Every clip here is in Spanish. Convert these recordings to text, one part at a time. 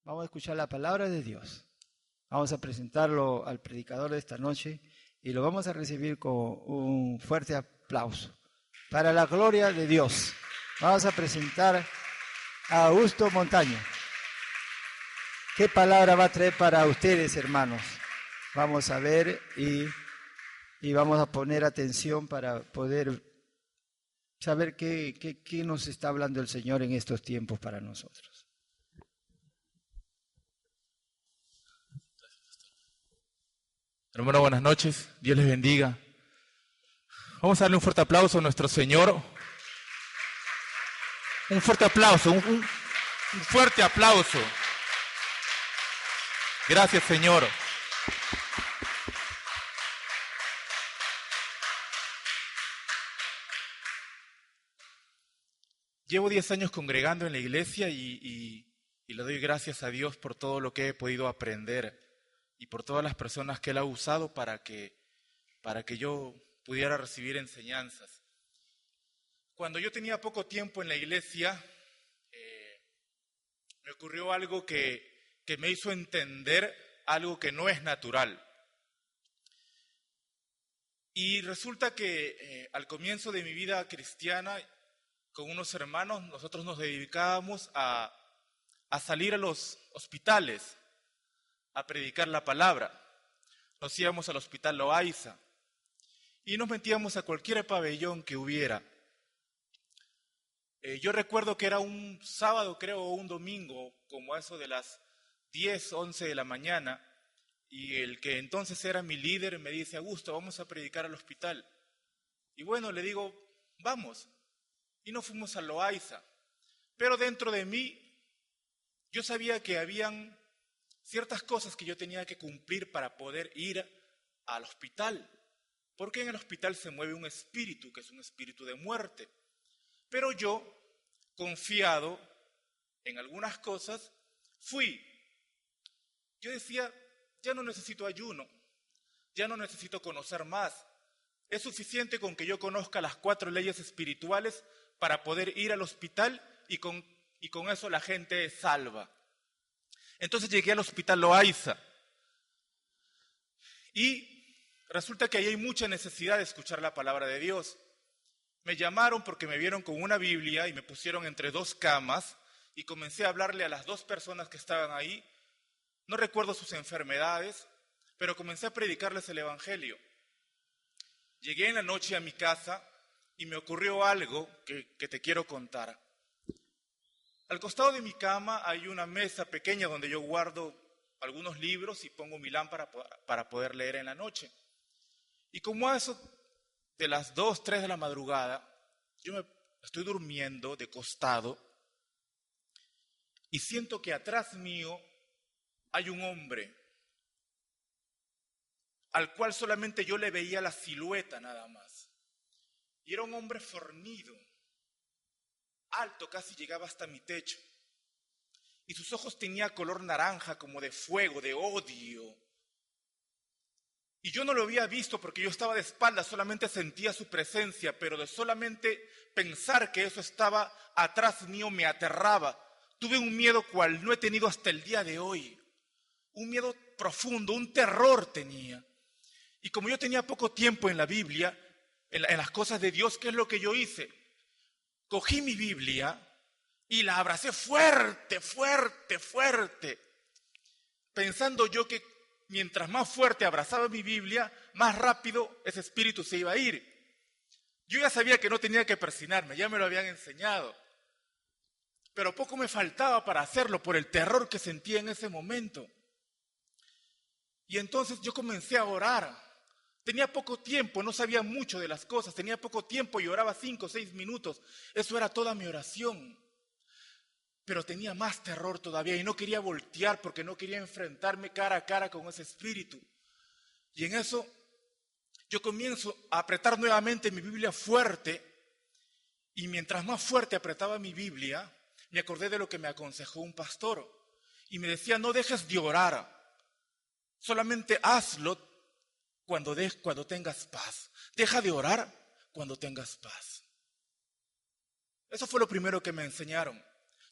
Vamos a escuchar la palabra de Dios. Vamos a presentarlo al predicador de esta noche y lo vamos a recibir con un fuerte aplauso. Para la gloria de Dios, vamos a presentar a Augusto Montaño. ¿Qué palabra va a traer para ustedes, hermanos? Vamos a ver y vamos a poner atención para poder saber qué nos está hablando el Señor en estos tiempos para nosotros. Hermano, buenas noches. Dios les bendiga. Vamos a darle un fuerte aplauso a nuestro Señor. Un fuerte aplauso, un fuerte aplauso. Gracias, Señor. Llevo 10 años congregando en la iglesia y le doy gracias a Dios por todo lo que he podido aprender y por todas las personas que Él ha usado para que yo pudiera recibir enseñanzas. Cuando yo tenía poco tiempo en la iglesia, me ocurrió algo que me hizo entender algo que no es natural. Y resulta que al comienzo de mi vida cristiana, con unos hermanos, nosotros nos dedicábamos a salir a los hospitales, a predicar la palabra. Nos íbamos al hospital Loaiza y nos metíamos a cualquier pabellón que hubiera. Yo recuerdo que era un sábado, creo, o un domingo, como eso de las 10, 11 de la mañana, y el que entonces era mi líder me dice: Augusto, vamos a predicar al hospital. Y bueno, le digo, vamos. Y nos fuimos a Loaiza. Pero dentro de mí, yo sabía que habían ciertas cosas que yo tenía que cumplir para poder ir al hospital. Porque en el hospital se mueve un espíritu, que es un espíritu de muerte. Pero yo, confiado en algunas cosas, fui. Yo decía, ya no necesito ayuno, ya no necesito conocer más. Es suficiente con que yo conozca las 4 leyes espirituales para poder ir al hospital y con eso la gente es salva. Entonces llegué al hospital Loaiza y resulta que ahí hay mucha necesidad de escuchar la palabra de Dios. Me llamaron porque me vieron con una Biblia y me pusieron entre 2 camas y comencé a hablarle a las 2 personas que estaban ahí. No recuerdo sus enfermedades, pero comencé a predicarles el evangelio. Llegué en la noche a mi casa y me ocurrió algo que te quiero contar. Al costado de mi cama hay una mesa pequeña donde yo guardo algunos libros y pongo mi lámpara para poder leer en la noche. Y como a eso de las 2, 3 de la madrugada, yo me estoy durmiendo de costado y siento que atrás mío hay un hombre al cual solamente yo le veía la silueta nada más. Y era un hombre fornido, alto, casi llegaba hasta mi techo. Y sus ojos tenían color naranja, como de fuego, de odio. Y yo no lo había visto porque yo estaba de espaldas, solamente sentía su presencia, pero de solamente pensar que eso estaba atrás mío me aterraba. Tuve un miedo cual no he tenido hasta el día de hoy. Un miedo profundo, un terror tenía. Y como yo tenía poco tiempo en la Biblia, en las cosas de Dios, ¿qué es lo que yo hice? Cogí mi Biblia y la abracé fuerte, fuerte, fuerte, pensando yo que mientras más fuerte abrazaba mi Biblia, más rápido ese espíritu se iba a ir. Yo ya sabía que no tenía que persignarme, ya me lo habían enseñado. Pero poco me faltaba para hacerlo por el terror que sentía en ese momento. Y entonces yo comencé a orar. Tenía poco tiempo, no sabía mucho de las cosas, tenía poco tiempo y oraba 5 o 6 minutos. Eso era toda mi oración. Pero tenía más terror todavía y no quería voltear porque no quería enfrentarme cara a cara con ese espíritu. Y en eso yo comienzo a apretar nuevamente mi Biblia fuerte y mientras más fuerte apretaba mi Biblia, me acordé de lo que me aconsejó un pastor y me decía: no dejes de orar, solamente hazlo cuando tengas paz. Deja de orar cuando tengas paz. Eso fue lo primero que me enseñaron.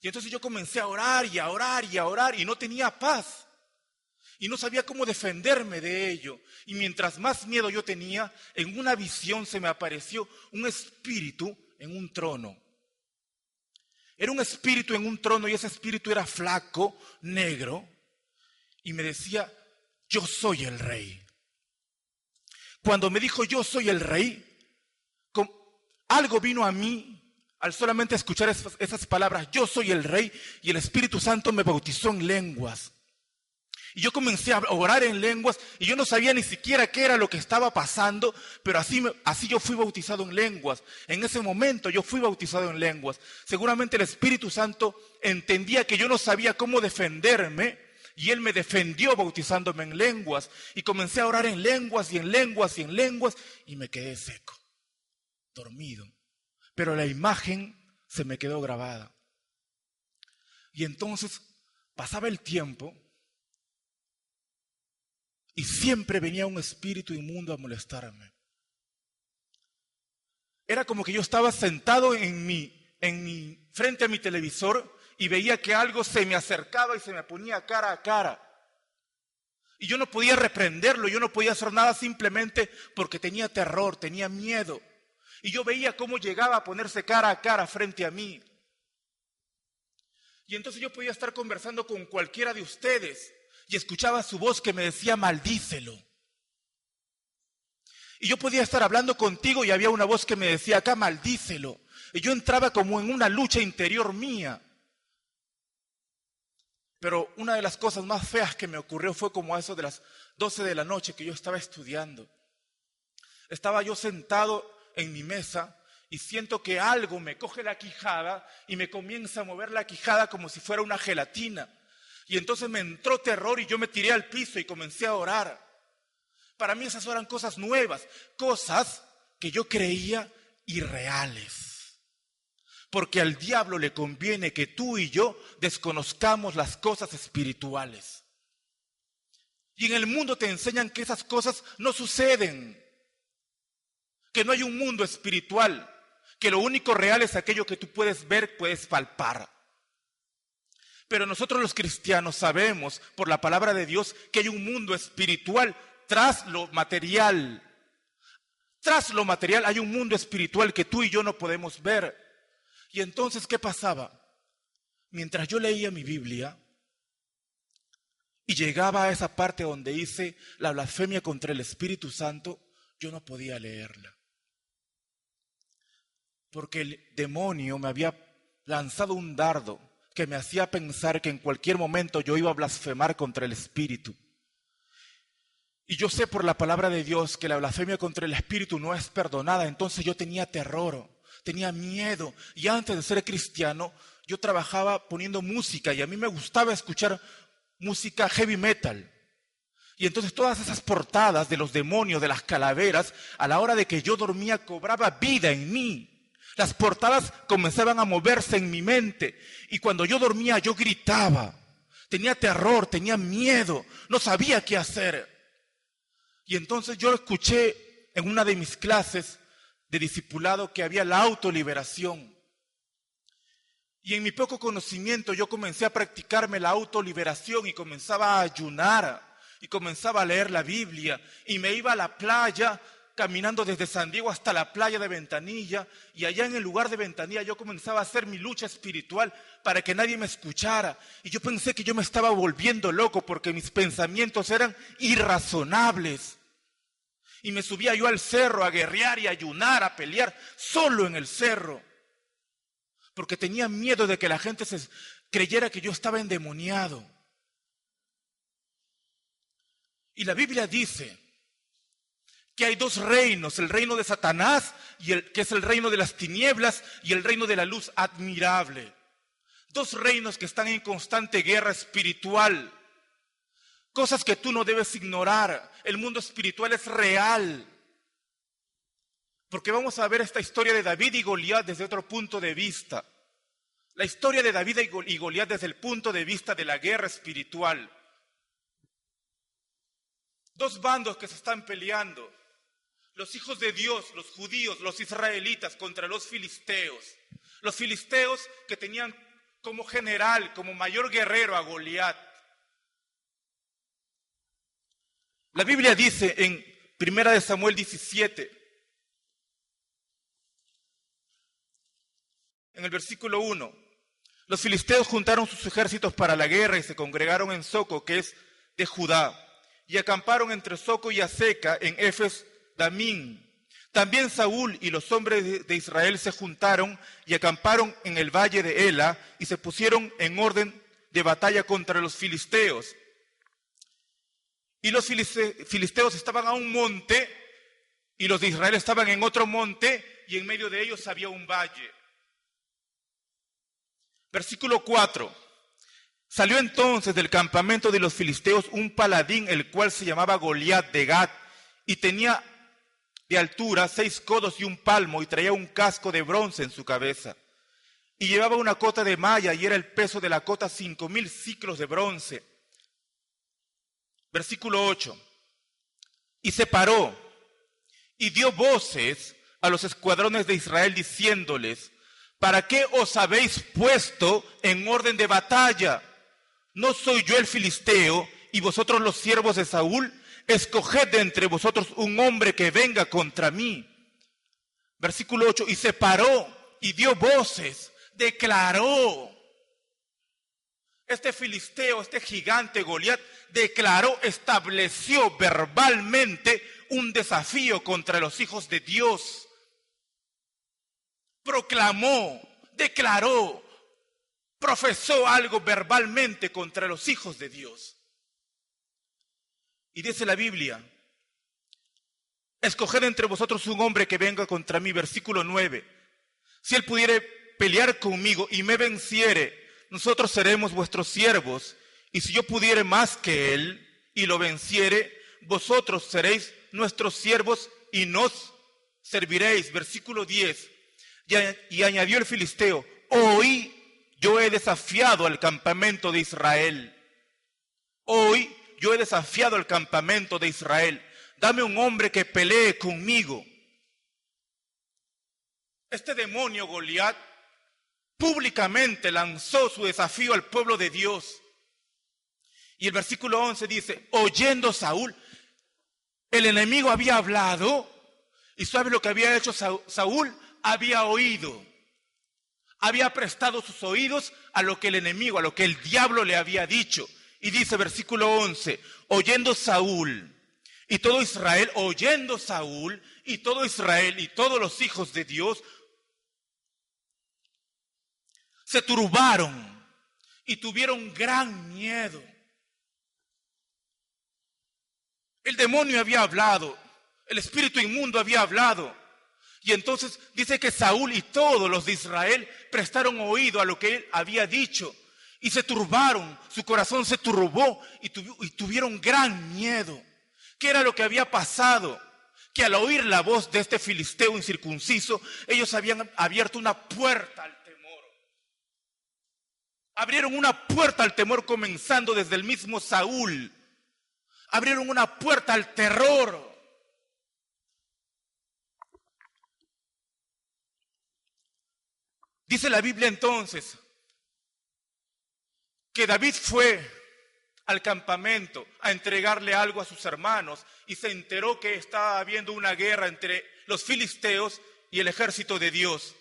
Y entonces yo comencé a orar y a orar y a orar y no tenía paz. Y no sabía cómo defenderme de ello. Y mientras más miedo yo tenía, en una visión se me apareció un espíritu en un trono. Era un espíritu en un trono y ese espíritu era flaco, negro. Y me decía, yo soy el rey. Cuando me dijo, yo soy el rey, algo vino a mí al solamente escuchar esas palabras, yo soy el rey, y el Espíritu Santo me bautizó en lenguas. Y yo comencé a orar en lenguas y yo no sabía ni siquiera qué era lo que estaba pasando, pero así yo fui bautizado en lenguas. En ese momento yo fui bautizado en lenguas. Seguramente el Espíritu Santo entendía que yo no sabía cómo defenderme y Él me defendió bautizándome en lenguas. Y comencé a orar en lenguas y en lenguas y en lenguas y me quedé seco, dormido. Pero la imagen se me quedó grabada. Y entonces pasaba el tiempo y siempre venía un espíritu inmundo a molestarme. Era como que yo estaba sentado frente a mi televisor y veía que algo se me acercaba y se me ponía cara a cara. Y yo no podía reprenderlo, yo no podía hacer nada simplemente porque tenía terror, tenía miedo. Y yo veía cómo llegaba a ponerse cara a cara frente a mí. Y entonces yo podía estar conversando con cualquiera de ustedes y escuchaba su voz que me decía, maldícelo. Y yo podía estar hablando contigo y había una voz que me decía, acá maldícelo. Y yo entraba como en una lucha interior mía. Pero una de las cosas más feas que me ocurrió fue como a eso de las 12 de la noche que yo estaba estudiando. Estaba yo sentado en mi mesa y siento que algo me coge la quijada y me comienza a mover la quijada como si fuera una gelatina. Y entonces me entró terror y yo me tiré al piso y comencé a orar. Para mí esas eran cosas nuevas, cosas que yo creía irreales. Porque al diablo le conviene que tú y yo desconozcamos las cosas espirituales. Y en el mundo te enseñan que esas cosas no suceden. Que no hay un mundo espiritual, que lo único real es aquello que tú puedes ver, puedes palpar. Pero nosotros los cristianos sabemos por la palabra de Dios que hay un mundo espiritual tras lo material. Tras lo material hay un mundo espiritual que tú y yo no podemos ver. Y entonces, ¿qué pasaba? Mientras yo leía mi Biblia y llegaba a esa parte donde dice la blasfemia contra el Espíritu Santo, yo no podía leerla. Porque el demonio me había lanzado un dardo que me hacía pensar que en cualquier momento yo iba a blasfemar contra el Espíritu. Y yo sé por la palabra de Dios que la blasfemia contra el Espíritu no es perdonada. Entonces yo tenía terror, tenía miedo. Y antes de ser cristiano, yo trabajaba poniendo música y a mí me gustaba escuchar música heavy metal. Y entonces todas esas portadas de los demonios, de las calaveras, a la hora de que yo dormía cobraba vida en mí. Las portadas comenzaban a moverse en mi mente y cuando yo dormía yo gritaba, tenía terror, tenía miedo, no sabía qué hacer. Y entonces yo escuché en una de mis clases de discipulado que había la autoliberación. Y en mi poco conocimiento yo comencé a practicarme la autoliberación y comenzaba a ayunar y comenzaba a leer la Biblia y me iba a la playa caminando desde San Diego hasta la playa de Ventanilla y allá en el lugar de Ventanilla yo comenzaba a hacer mi lucha espiritual para que nadie me escuchara y yo pensé que yo me estaba volviendo loco porque mis pensamientos eran irrazonables y me subía yo al cerro a guerrear y a ayunar, a pelear solo en el cerro porque tenía miedo de que la gente creyera que yo estaba endemoniado. Y la Biblia dice que hay dos reinos, el reino de Satanás, que es el reino de las tinieblas, y el reino de la luz admirable. Dos reinos que están en constante guerra espiritual. Cosas que tú no debes ignorar. El mundo espiritual es real. Porque vamos a ver esta historia de David y Goliat desde otro punto de vista. La historia de David y Goliat desde el punto de vista de la guerra espiritual. Dos bandos que se están peleando. Los hijos de Dios, los judíos, los israelitas contra los filisteos. Los filisteos que tenían como general, como mayor guerrero a Goliat. La Biblia dice en 1 Samuel 17, en el versículo 1, los filisteos juntaron sus ejércitos para la guerra y se congregaron en Soco, que es de Judá, y acamparon entre Soco y Azeca en Efes Damín. También Saúl y los hombres de Israel se juntaron y acamparon en el valle de Ela y se pusieron en orden de batalla contra los filisteos. Y los filisteos estaban a un monte y los de Israel estaban en otro monte y en medio de ellos había un valle. Versículo 4. Salió entonces del campamento de los filisteos un paladín, el cual se llamaba Goliat de Gat, y tenía de altura 6 codos y un palmo, y traía un casco de bronce en su cabeza. Y llevaba una cota de malla, y era el peso de la cota 5,000 siclos de bronce. Versículo 8. Y se paró, y dio voces a los escuadrones de Israel, diciéndoles: ¿para qué os habéis puesto en orden de batalla? ¿No soy yo el filisteo y vosotros los siervos de Saúl? Escoged de entre vosotros un hombre que venga contra mí. Versículo 8, y se paró y dio voces, declaró. Este filisteo, este gigante Goliat, declaró, estableció verbalmente un desafío contra los hijos de Dios. Proclamó, declaró, profesó algo verbalmente contra los hijos de Dios. Y dice la Biblia: escoged entre vosotros un hombre que venga contra mí. Versículo 9. Si él pudiere pelear conmigo y me venciere, nosotros seremos vuestros siervos. Y si yo pudiere más que él y lo venciere, vosotros seréis nuestros siervos y nos serviréis. Versículo 10. Y añadió el filisteo: hoy yo he desafiado al campamento de Israel. Hoy yo he desafiado al campamento de Israel. Dame un hombre que pelee conmigo. Este demonio Goliat públicamente lanzó su desafío al pueblo de Dios. Y el versículo 11 dice: oyendo Saúl, el enemigo había hablado. ¿Y sabe lo que había hecho Saúl? Había oído. Había prestado sus oídos a lo que el enemigo, a lo que el diablo le había dicho. Y dice versículo 11, oyendo Saúl y todo Israel, oyendo Saúl y todo Israel y todos los hijos de Dios, se turbaron y tuvieron gran miedo. El demonio había hablado, el espíritu inmundo había hablado. Y entonces dice que Saúl y todos los de Israel prestaron oído a lo que él había dicho. Y se turbaron, su corazón se turbó y tuvieron gran miedo. ¿Qué era lo que había pasado? Que al oír la voz de este filisteo incircunciso, ellos habían abierto una puerta al temor. Abrieron una puerta al temor comenzando desde el mismo Saúl. Abrieron una puerta al terror. Dice la Biblia entonces que David fue al campamento a entregarle algo a sus hermanos y se enteró que estaba habiendo una guerra entre los filisteos y el ejército de Dios.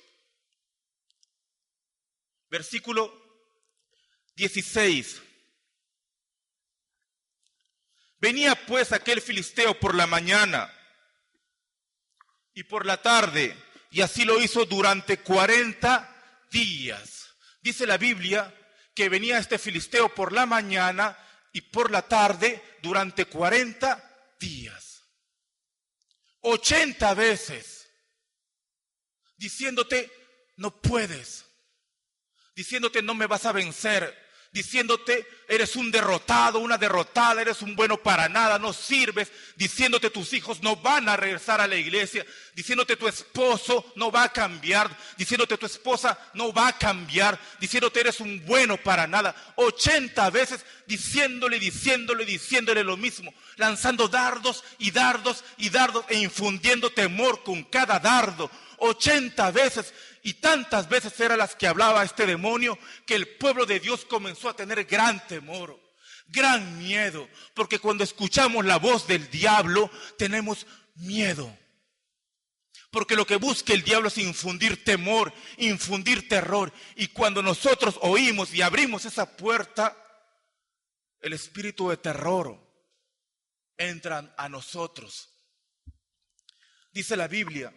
Versículo 16. Venía pues aquel filisteo por la mañana y por la tarde, y así lo hizo durante 40 días. Dice la Biblia que venía este filisteo por la mañana y por la tarde durante 40 días. 80 veces, diciéndote, no puedes, diciéndote, no me vas a vencer, diciéndote, eres un derrotado, una derrotada, eres un bueno para nada, no sirves, diciéndote, tus hijos no van a regresar a la iglesia, diciéndote, tu esposo no va a cambiar, diciéndote, tu esposa no va a cambiar, diciéndote, eres un bueno para nada. 80 veces diciéndole lo mismo, lanzando dardos y dardos y dardos e infundiendo temor con cada dardo. 80 veces. Y tantas veces eran las que hablaba este demonio que el pueblo de Dios comenzó a tener gran temor, gran miedo. Porque cuando escuchamos la voz del diablo tenemos miedo. Porque lo que busca el diablo es infundir temor, infundir terror. Y cuando nosotros oímos y abrimos esa puerta, el espíritu de terror entra a nosotros. Dice la Biblia,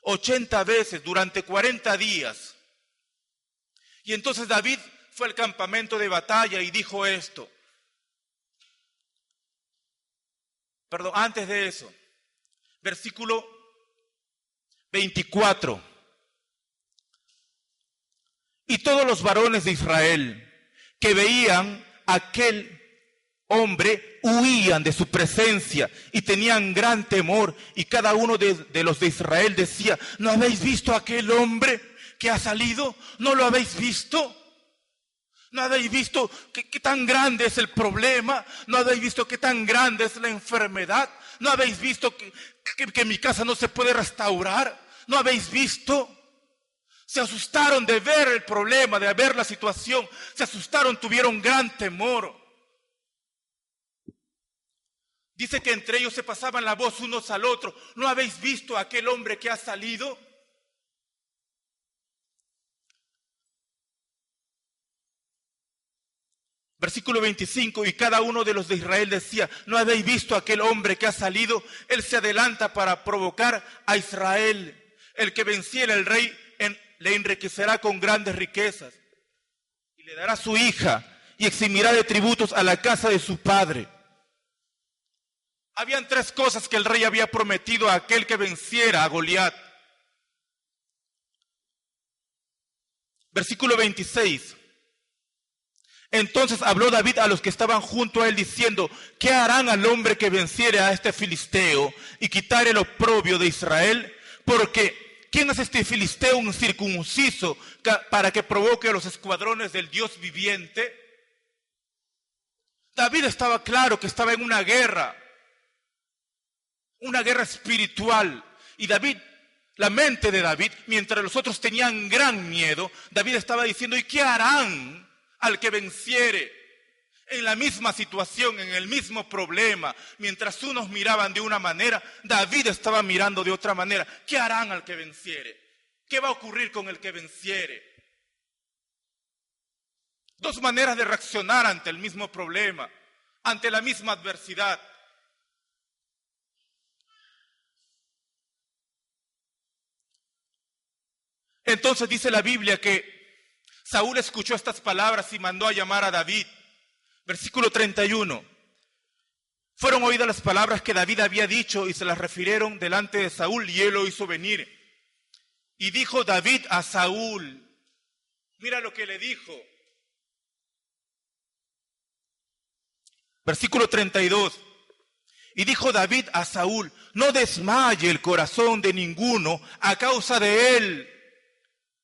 80 veces durante 40 días. Y entonces David fue al campamento de batalla y dijo esto. Perdón, antes de eso, versículo 24. Y todos los varones de Israel que veían a aquel hombre huían de su presencia y tenían gran temor, y cada uno de los de Israel decía: ¿no habéis visto a aquel hombre que ha salido? ¿No lo habéis visto? ¿No habéis visto qué tan grande es el problema? ¿No habéis visto qué tan grande es la enfermedad? ¿No habéis visto que mi casa no se puede restaurar? ¿No habéis visto? Se asustaron de ver el problema, de ver la situación. Se asustaron, tuvieron gran temor. Dice que entre ellos se pasaban la voz unos al otro. ¿No habéis visto a aquel hombre que ha salido? Versículo 25, y cada uno de los de Israel decía: ¿no habéis visto a aquel hombre que ha salido? Él se adelanta para provocar a Israel. El que venciera el rey le enriquecerá con grandes riquezas, y le dará su hija, y eximirá de tributos a la casa de su padre. Habían 3 cosas que el rey había prometido a aquel que venciera a Goliat. Versículo 26. Entonces habló David a los que estaban junto a él diciendo: ¿qué harán al hombre que venciere a este filisteo y quitare el oprobio de Israel? Porque ¿quién es este filisteo incircunciso para que provoque a los escuadrones del Dios viviente? David estaba claro que estaba en una guerra espiritual. Y David, la mente de David, mientras los otros tenían gran miedo, David estaba diciendo: ¿y qué harán al que venciere? En la misma situación, en el mismo problema, mientras unos miraban de una manera, David estaba mirando de otra manera. ¿Qué harán al que venciere? ¿Qué va a ocurrir con el que venciere? 2 maneras de reaccionar ante el mismo problema, ante la misma adversidad. Entonces dice la Biblia que Saúl escuchó estas palabras y mandó a llamar a David. Versículo 31. Fueron oídas las palabras que David había dicho y se las refirieron delante de Saúl, y él lo hizo venir. Y dijo David a Saúl, mira lo que le dijo. Versículo 32. Y dijo David a Saúl: no desmaye el corazón de ninguno a causa de él.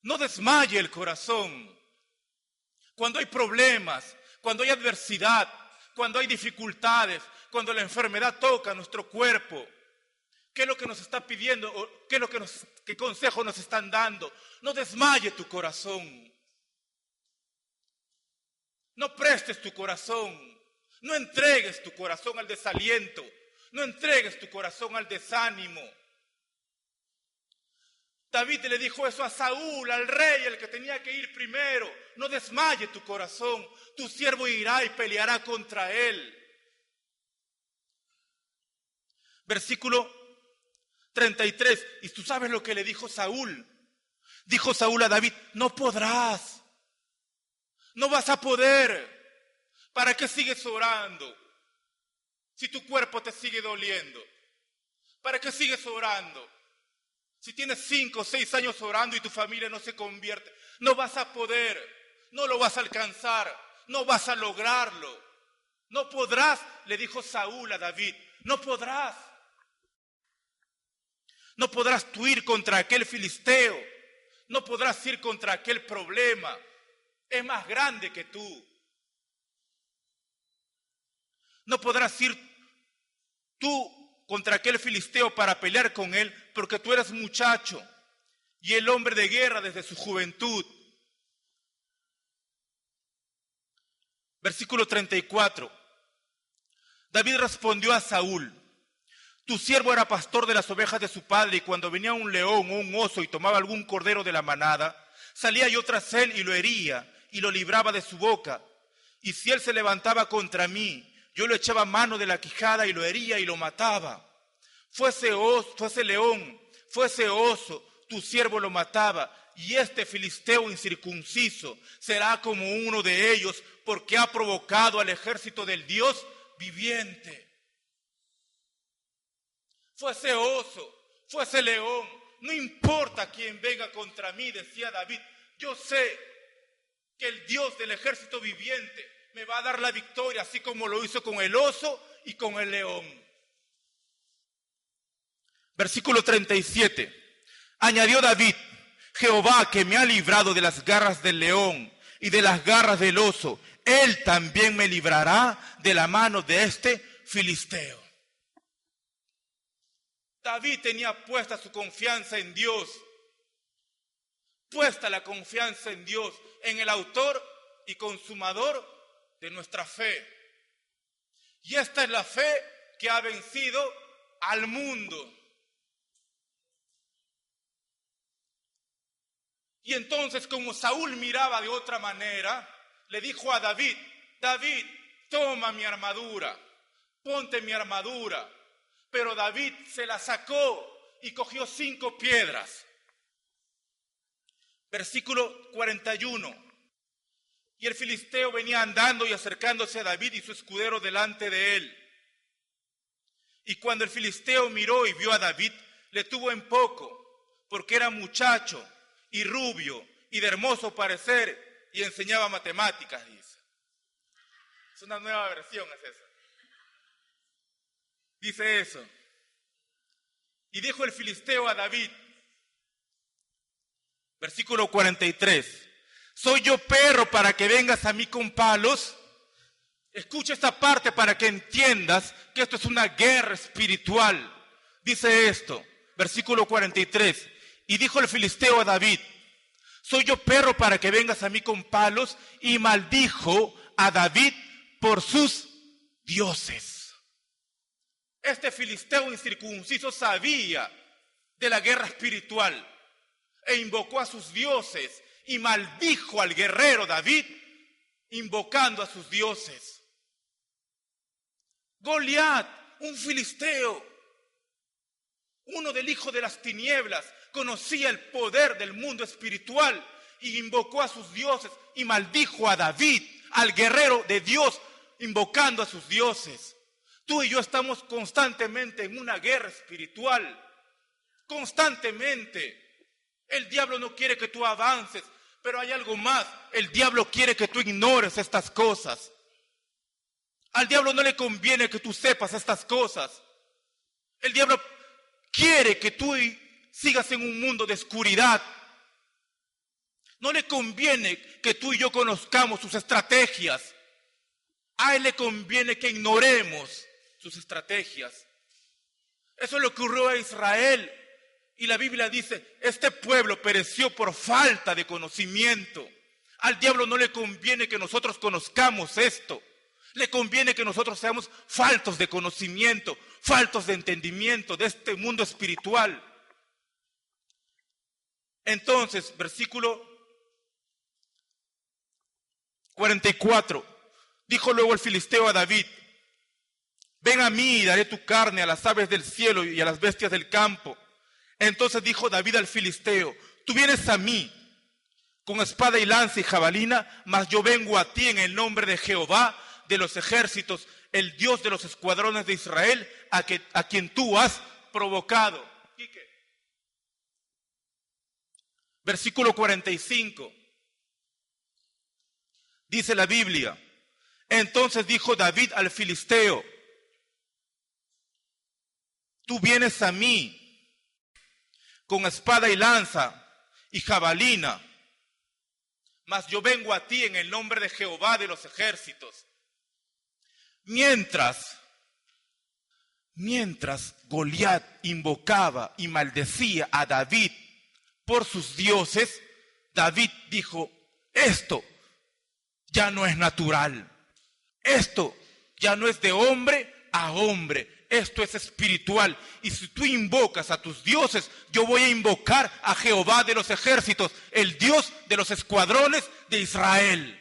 No desmaye el corazón. Cuando hay problemas, cuando hay adversidad, cuando hay dificultades, cuando la enfermedad toca nuestro cuerpo, ¿qué es lo que nos está pidiendo? ¿Qué consejo nos están dando? No desmaye tu corazón. No prestes tu corazón. No entregues tu corazón al desaliento. No entregues tu corazón al desánimo. David le dijo eso a Saúl, al rey, el que tenía que ir primero. No desmaye tu corazón. Tu siervo irá y peleará contra él. Versículo 33. Y tú sabes lo que le dijo Saúl. Dijo Saúl a David: no podrás. No vas a poder. ¿Para qué sigues orando? Si tu cuerpo te sigue doliendo. ¿Para qué sigues orando? Si tienes 5 o 6 años orando y tu familia no se convierte, no vas a poder, no lo vas a alcanzar, no vas a lograrlo. No podrás, le dijo Saúl a David, no podrás. No podrás tú ir contra aquel filisteo, no podrás ir contra aquel problema, es más grande que tú. No podrás ir tú contra aquel filisteo para pelear con él, porque tú eres muchacho. y el hombre de guerra desde su juventud. Versículo 34. David respondió a Saúl: tu siervo era pastor de las ovejas de su padre, y cuando venía un león o un oso y tomaba algún cordero de la manada, salía yo tras él y lo hería y lo libraba de su boca. Y si él se levantaba contra mí, yo lo echaba mano de la quijada y lo hería y lo mataba. Fuese león, fuese oso, tu siervo lo mataba, y este filisteo incircunciso será como uno de ellos, porque ha provocado al ejército del Dios viviente. Fuese oso, fuese león, no importa quién venga contra mí, decía David, yo sé que el Dios del ejército viviente me va a dar la victoria, así como lo hizo con el oso y con el león. Versículo 37. Añadió David: Jehová, que me ha librado de las garras del león y de las garras del oso, él también me librará de la mano de este filisteo. David tenía puesta su confianza en Dios, puesta la confianza en Dios, en el autor y consumador de nuestra fe. Y esta es la fe que ha vencido al mundo. Y entonces, como Saúl miraba de otra manera, le dijo a David: David, toma mi armadura, ponte mi armadura. Pero David se la sacó y cogió 5 piedras. Versículo 41. Y el filisteo venía andando y acercándose a David y su escudero delante de él. Y cuando el filisteo miró y vio a David, le tuvo en poco, porque era muchacho y rubio y de hermoso parecer, y enseñaba matemáticas, dice. Es una nueva versión, es esa. Dice eso. Y dijo el filisteo a David, versículo 43, ¿soy yo perro para que vengas a mí con palos? Escucha esta parte para que entiendas que esto es una guerra espiritual. Dice esto, versículo 43, y dijo el filisteo a David, ¿soy yo perro para que vengas a mí con palos? Y maldijo a David por sus dioses. Este filisteo incircunciso sabía de la guerra espiritual e invocó a sus dioses y maldijo al guerrero David invocando a sus dioses. Goliat, un filisteo, uno del hijo de las tinieblas, conocía el poder del mundo espiritual y invocó a sus dioses y maldijo a David, al guerrero de Dios, invocando a sus dioses. Tú y yo estamos constantemente en una guerra espiritual, constantemente. El diablo no quiere que tú avances, pero hay algo más. El diablo quiere que tú ignores estas cosas. Al diablo no le conviene que tú sepas estas cosas. El diablo quiere que tú sigas en un mundo de oscuridad. No le conviene que tú y yo conozcamos sus estrategias. A él le conviene que ignoremos sus estrategias. Eso es lo que ocurrió a Israel. Y la Biblia dice, este pueblo pereció por falta de conocimiento. Al diablo no le conviene que nosotros conozcamos esto. Le conviene que nosotros seamos faltos de conocimiento, faltos de entendimiento de este mundo espiritual. Entonces, versículo 44. Dijo luego el filisteo a David, ven a mí y daré tu carne a las aves del cielo y a las bestias del campo. Entonces dijo David al filisteo, tú vienes a mí con espada y lanza y jabalina, mas yo vengo a ti en el nombre de Jehová de los ejércitos, el Dios de los escuadrones de Israel, a quien tú has provocado. Versículo 45. Dice la Biblia, entonces dijo David al filisteo, tú vienes a mí con espada y lanza y jabalina, mas yo vengo a ti en el nombre de Jehová de los ejércitos. Mientras Goliat invocaba y maldecía a David por sus dioses, David dijo, esto ya no es natural, esto ya no es de hombre a hombre, esto es espiritual. Y si tú invocas a tus dioses, yo voy a invocar a Jehová de los ejércitos, el Dios de los escuadrones de Israel.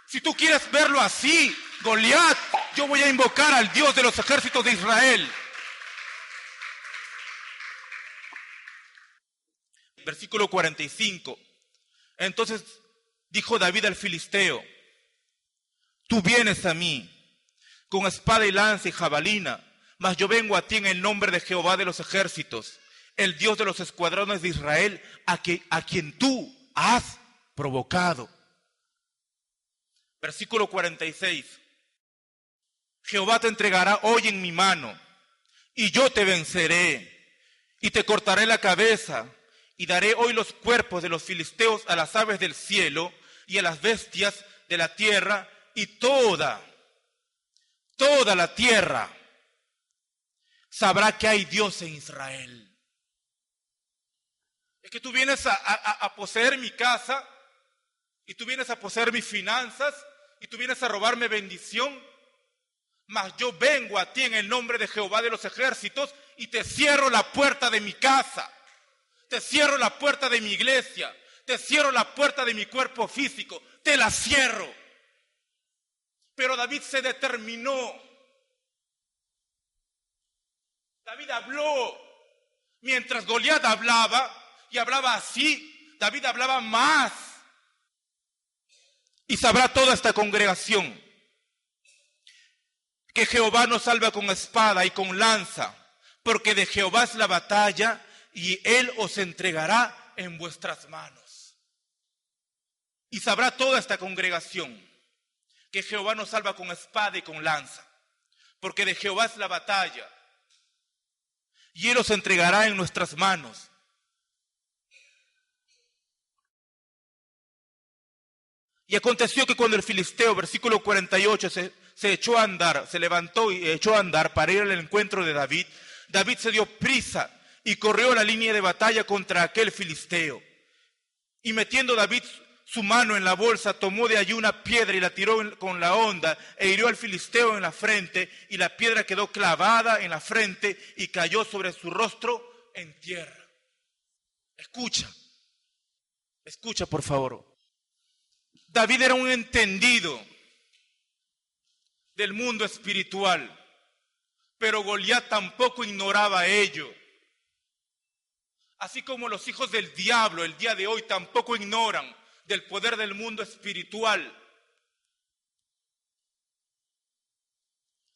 Si tú quieres verlo así, Goliat, yo voy a invocar al Dios de los ejércitos de Israel. Versículo 45. Entonces dijo David al filisteo, tú vienes a mí con espada y lanza y jabalina, mas yo vengo a ti en el nombre de Jehová de los ejércitos, el Dios de los escuadrones de Israel, a quien tú has provocado. Versículo 46. Jehová te entregará hoy en mi mano, y yo te venceré, y te cortaré la cabeza, y daré hoy los cuerpos de los filisteos a las aves del cielo, y a las bestias de la tierra, y toda la tierra sabrá que hay Dios en Israel. Es que tú vienes a poseer mi casa, y tú vienes a poseer mis finanzas, y tú vienes a robarme bendición, mas yo vengo a ti en el nombre de Jehová de los ejércitos, y te cierro la puerta de mi casa, te cierro la puerta de mi iglesia, te cierro la puerta de mi cuerpo físico, te la cierro. Pero David se determinó. David habló. Mientras Goliat hablaba, y hablaba así, David hablaba más. Y sabrá toda esta congregación que Jehová nos salva con espada y con lanza, porque de Jehová es la batalla, y Él os entregará en vuestras manos. Y sabrá toda esta congregación que Jehová nos salva con espada y con lanza, porque de Jehová es la batalla, y Él os entregará en nuestras manos. Y aconteció que cuando el filisteo, versículo 48, se echó a andar, se levantó y echó a andar para ir al encuentro de David, David se dio prisa y corrió a la línea de batalla contra aquel filisteo. Y metiendo David su mano en la bolsa, tomó de allí una piedra y la tiró con la honda e hirió al filisteo en la frente, y la piedra quedó clavada en la frente y cayó sobre su rostro en tierra. Escucha por favor. David era un entendido del mundo espiritual, pero Goliat tampoco ignoraba ello. Así como los hijos del diablo el día de hoy tampoco ignoran del poder del mundo espiritual.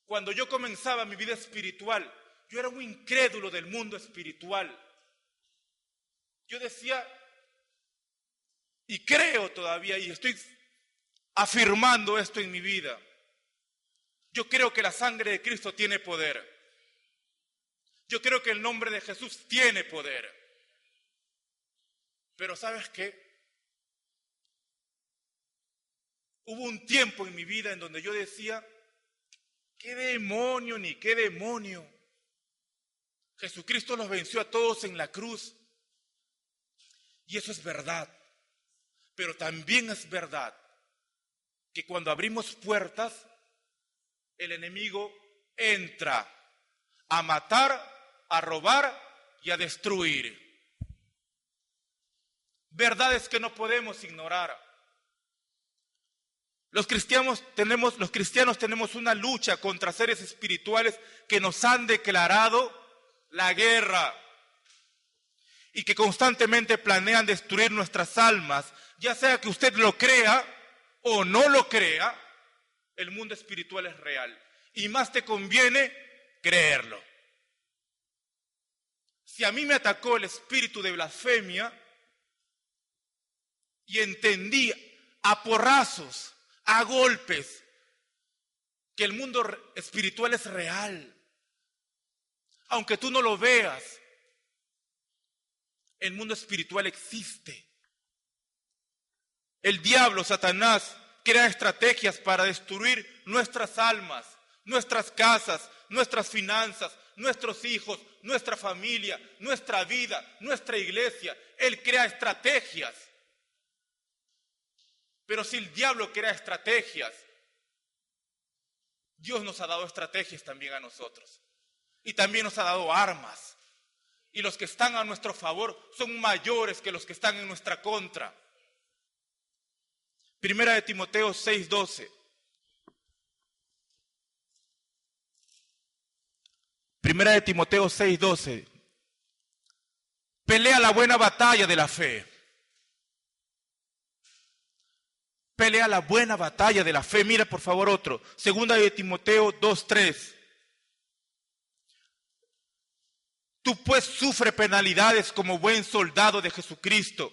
Cuando yo comenzaba mi vida espiritual, yo era un incrédulo del mundo espiritual. Yo decía, y creo todavía, y estoy afirmando esto en mi vida, yo creo que la sangre de Cristo tiene poder. Yo creo que el nombre de Jesús tiene poder. Pero ¿sabes qué? Hubo un tiempo en mi vida en donde yo decía, ¿qué demonio ni qué demonio? Jesucristo los venció a todos en la cruz. Y eso es verdad. Pero también es verdad que cuando abrimos puertas, el enemigo entra a matar, a robar y a destruir. Verdades que no podemos ignorar. Los cristianos tenemos una lucha contra seres espirituales que nos han declarado la guerra y que constantemente planean destruir nuestras almas, ya sea que usted lo crea o no lo crea. El mundo espiritual es real y más te conviene creerlo. Si a mí me atacó el espíritu de blasfemia y entendí a porrazos, a golpes, que el mundo espiritual es real, aunque tú no lo veas, el mundo espiritual existe. El diablo, Satanás, crea estrategias para destruir nuestras almas, nuestras casas, nuestras finanzas, nuestros hijos, nuestra familia, nuestra vida, nuestra iglesia. Él crea estrategias. Pero si el diablo crea estrategias, Dios nos ha dado estrategias también a nosotros. Y también nos ha dado armas. Y los que están a nuestro favor son mayores que los que están en nuestra contra. Primera de Timoteo 6:12. Primera de Timoteo 6:12. Pelea la buena batalla de la fe. Pelea la buena batalla de la fe. Mira por favor otro. Segunda de Timoteo 2:3. Tú pues sufre penalidades como buen soldado de Jesucristo.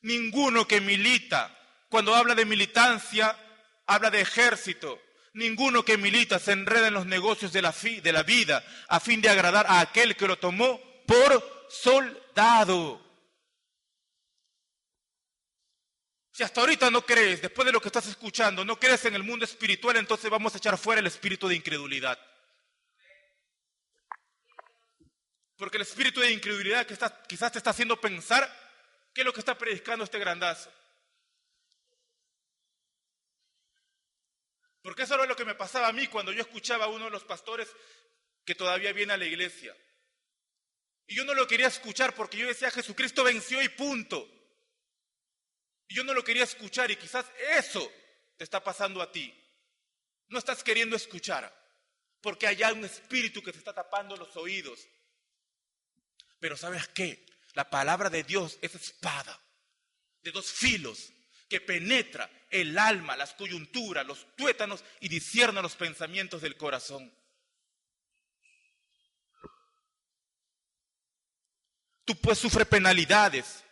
Ninguno que milita, cuando habla de militancia, habla de ejército. Ninguno que milita se enreda en los negocios de la vida a fin de agradar a aquel que lo tomó por soldado. Si hasta ahorita no crees, después de lo que estás escuchando, no crees en el mundo espiritual, entonces vamos a echar fuera el espíritu de incredulidad. Porque el espíritu de incredulidad que quizás te está haciendo pensar qué es lo que está predicando este grandazo. Porque eso era lo que me pasaba a mí cuando yo escuchaba a uno de los pastores que todavía viene a la iglesia. Y yo no lo quería escuchar porque yo decía, Jesucristo venció y punto. Y yo no lo quería escuchar y quizás eso te está pasando a ti. No estás queriendo escuchar porque hay un espíritu que te está tapando los oídos. Pero ¿sabes qué? La palabra de Dios es espada de dos filos que penetra el alma, las coyunturas, los tuétanos y discierne los pensamientos del corazón. Tú pues sufres penalidades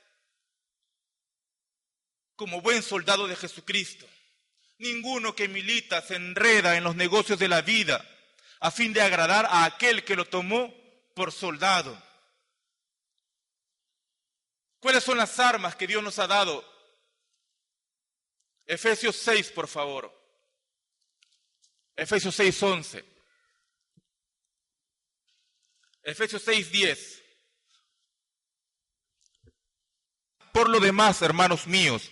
como buen soldado de Jesucristo. Ninguno que milita se enreda en los negocios de la vida a fin de agradar a aquel que lo tomó por soldado. ¿Cuáles son las armas que Dios nos ha dado? Efesios 6, por favor. Efesios 6:11. Efesios 6:10. Por lo demás, hermanos míos,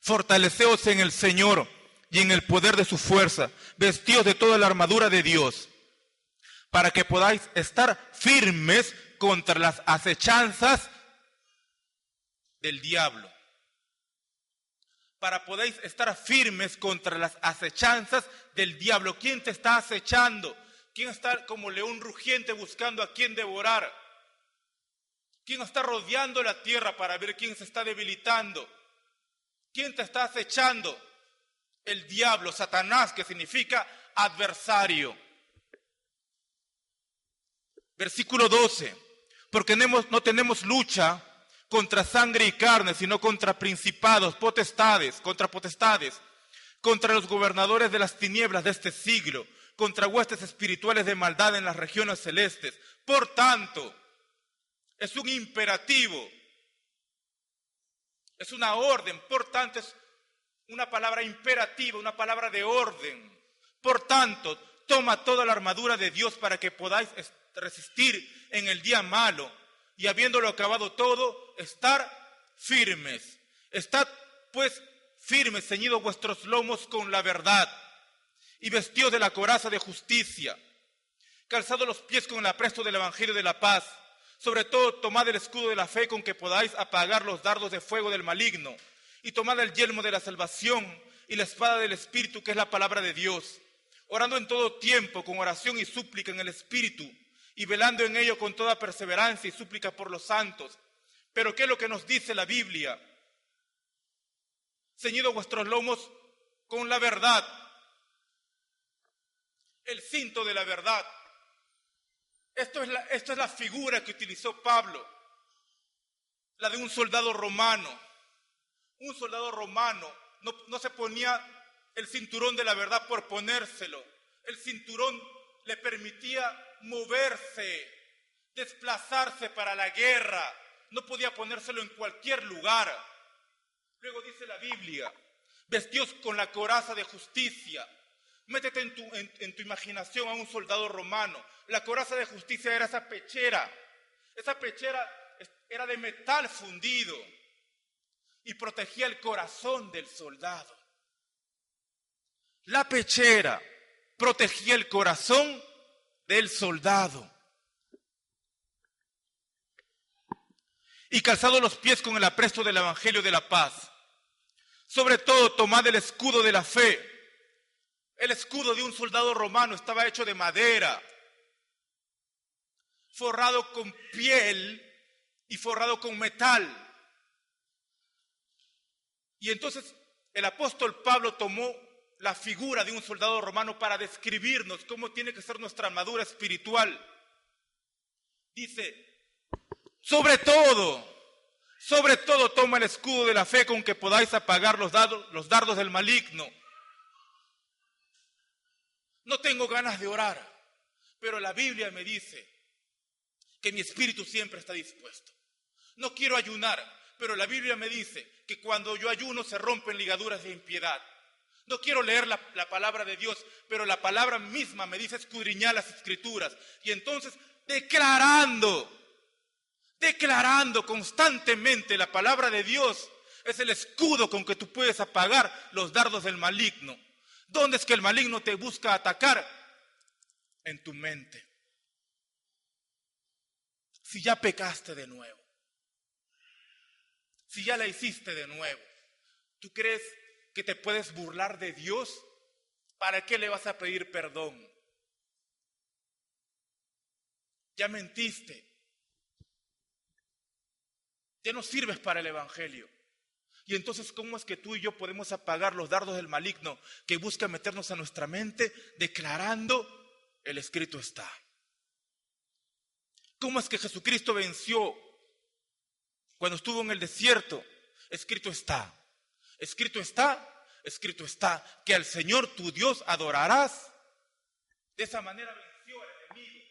fortaleceos en el Señor y en el poder de su fuerza, vestidos de toda la armadura de Dios, para que podáis estar firmes contra las acechanzas del diablo. Para podáis estar firmes contra las acechanzas del diablo. ¿Quién te está acechando? ¿Quién está como león rugiente buscando a quién devorar? ¿Quién está rodeando la tierra para ver quién se está debilitando? ¿Quién te está acechando? El diablo, Satanás, que significa adversario. Versículo 12. Porque no tenemos lucha contra sangre y carne, sino contra principados, potestades, contra los gobernadores de las tinieblas de este siglo, contra huestes espirituales de maldad en las regiones celestes. Por tanto, es un imperativo, es una orden, por tanto es una palabra imperativa, una palabra de orden. Por tanto, toma toda la armadura de Dios para que podáis resistir en el día malo y habiéndolo acabado todo, estar firmes. Estad pues firmes, ceñidos vuestros lomos con la verdad y vestidos de la coraza de justicia, calzados los pies con el apresto del evangelio de la paz. Sobre todo, tomad el escudo de la fe con que podáis apagar los dardos de fuego del maligno, y tomad el yelmo de la salvación y la espada del Espíritu, que es la palabra de Dios, orando en todo tiempo con oración y súplica en el Espíritu, y velando en ello con toda perseverancia y súplica por los santos. Pero ¿qué es lo que nos dice la Biblia? Ceñidos vuestros lomos con la verdad, el cinto de la verdad. Esto es la figura que utilizó Pablo, la de un soldado romano. Un soldado romano no se ponía el cinturón de la verdad por ponérselo. El cinturón le permitía moverse, desplazarse para la guerra. No podía ponérselo en cualquier lugar. Luego dice la Biblia, vestidos con la coraza de justicia. Métete en tu imaginación a un soldado romano. La coraza de justicia era esa pechera. Esa pechera era de metal fundido y protegía el corazón del soldado. La pechera protegía el corazón del soldado. Y calzado los pies con el apresto del evangelio de la paz. Sobre todo, tomad el escudo de la fe. El escudo de un soldado romano estaba hecho de madera, forrado con piel y forrado con metal. Y entonces el apóstol Pablo tomó la figura de un soldado romano para describirnos cómo tiene que ser nuestra armadura espiritual. Dice, sobre todo toma el escudo de la fe con que podáis apagar los dardos del maligno. No tengo ganas de orar, pero la Biblia me dice que mi espíritu siempre está dispuesto. No quiero ayunar, pero la Biblia me dice que cuando yo ayuno se rompen ligaduras de impiedad. No quiero leer la palabra de Dios, pero la palabra misma me dice escudriñar las escrituras. Y entonces, declarando constantemente la palabra de Dios, es el escudo con que tú puedes apagar los dardos del maligno. ¿Dónde es que el maligno te busca atacar? En tu mente. Si ya pecaste de nuevo, si ya la hiciste de nuevo, ¿tú crees que te puedes burlar de Dios? ¿Para qué le vas a pedir perdón? Ya mentiste. Ya no sirves para el evangelio. Y entonces, ¿cómo es que tú y yo podemos apagar los dardos del maligno que busca meternos a nuestra mente declarando, el escrito está? ¿Cómo es que Jesucristo venció cuando estuvo en el desierto? Escrito está. Escrito está, que al Señor tu Dios adorarás. De esa manera venció al enemigo.